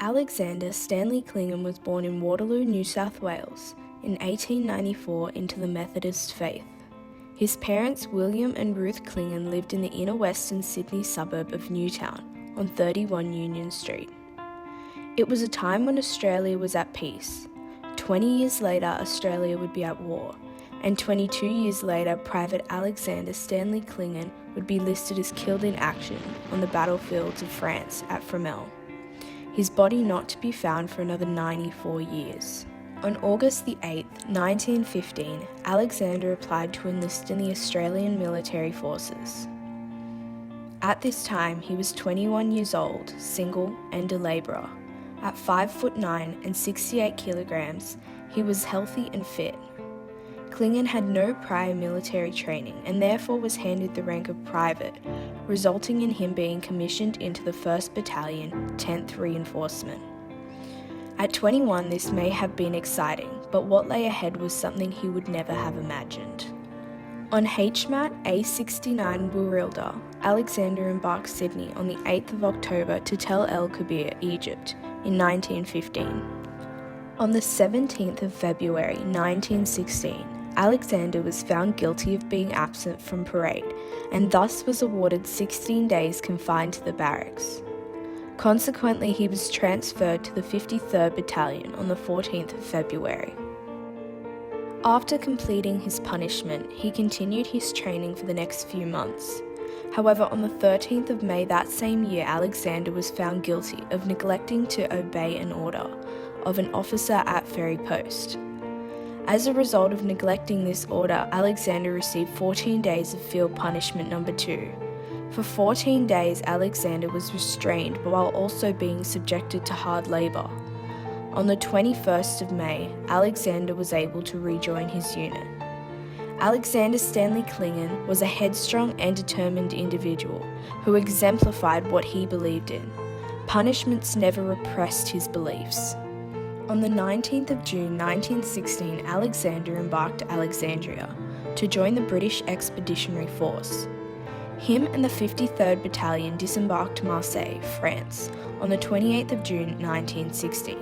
Alexander Stanley Clingan was born in Waterloo, New South Wales, in 1894 into the Methodist faith. His parents, William and Ruth Clingan, lived in the inner western Sydney suburb of Newtown on 31 Union Street. It was a time when Australia was at peace. 20 years later, Australia would be at war, and 22 years later, Private Alexander Stanley Clingan would be listed as killed in action on the battlefields of France at Fromelles, his body not to be found for another 94 years. On August the 8th, 1915, Alexander applied to enlist in the Australian military forces. At this time, he was 21 years old, single and a labourer. At 5'9" and 68 kilograms, he was healthy and fit. Clingan had no prior military training and therefore was handed the rank of private, resulting in him being commissioned into the 1st Battalion, 10th Reinforcement. At 21, this may have been exciting, but what lay ahead was something he would never have imagined. On HMAT A69 Burilda, Alexander embarked Sydney on the 8th of October to Tel El Kebir, Egypt, in 1915. On the 17th of February 1916, Alexander was found guilty of being absent from parade and thus was awarded 16 days confined to the barracks. Consequently, he was transferred to the 53rd Battalion on the 14th of February. After completing his punishment, he continued his training for the next few months. However, on the 13th of May that same year, Alexander was found guilty of neglecting to obey an order of an officer at Ferry Post. As a result of neglecting this order, Alexander received 14 days of field punishment number 2. For 14 days, Alexander was restrained while also being subjected to hard labour. On the 21st of May, Alexander was able to rejoin his unit. Alexander Stanley Clingan was a headstrong and determined individual who exemplified what he believed in. Punishments never repressed his beliefs. On the 19th of June 1916, Alexander embarked to Alexandria to join the British Expeditionary Force. Him and the 53rd Battalion disembarked Marseille, France, on the 28th of June 1916.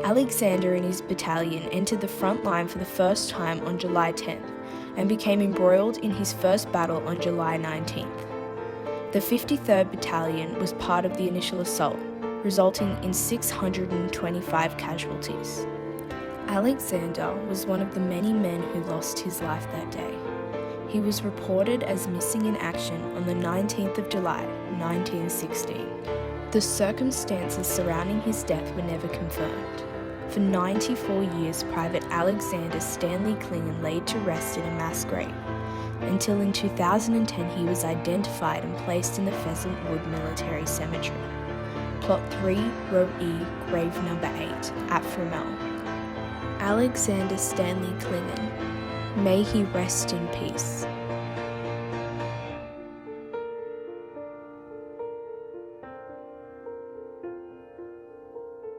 Alexander and his battalion entered the front line for the first time on July 10th and became embroiled in his first battle on July 19th. The 53rd Battalion was part of the initial assault, resulting in 625 casualties. Alexander was one of the many men who lost his life that day. He was reported as missing in action on the 19th of July, 1916. The circumstances surrounding his death were never confirmed. For 94 years, Private Alexander Stanley Clingan laid to rest in a mass grave, until in 2010 he was identified and placed in the Pheasant Wood Military Cemetery. Plot 3, Row E, grave number 8, at Fromelles. Alexander Stanley Clingan. May he rest in peace.